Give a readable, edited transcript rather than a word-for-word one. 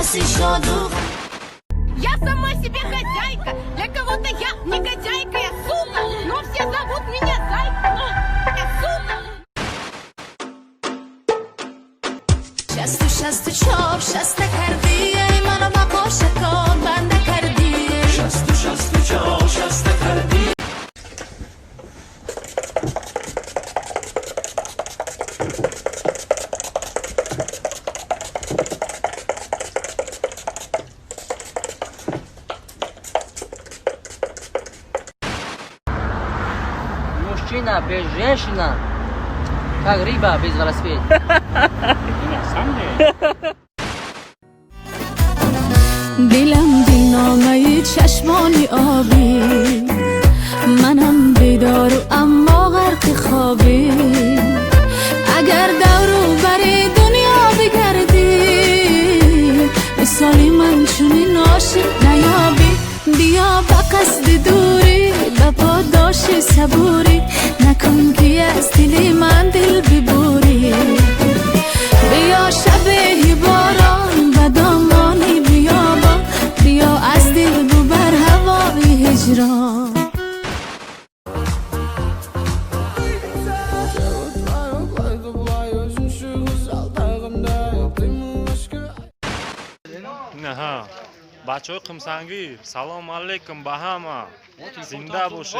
Я сама себе хозяйка, для кого-то я негодяйка, я сука, но все зовут меня зайка, я сука. شست چاپ شست کردی ای منو با قوشه کن بنده کردی شست چاپ شست کردی Мужчина без женщины, как рыба без велосипеда. دیلم دینامه چشمانی آبی منم بیدار اما غرق خوابی اگر دورو بری دنیا بگردی مثالی من چونی ناشی نیابی بیا با قصد دوری با پاداش صبوری نکن که از دلی من دل ببوری بیا شبه باران و دامانی بیابان بیا از دل ببر هوای هجران نه بچه های قمسنگی سلام علیکم به همه زنده باشه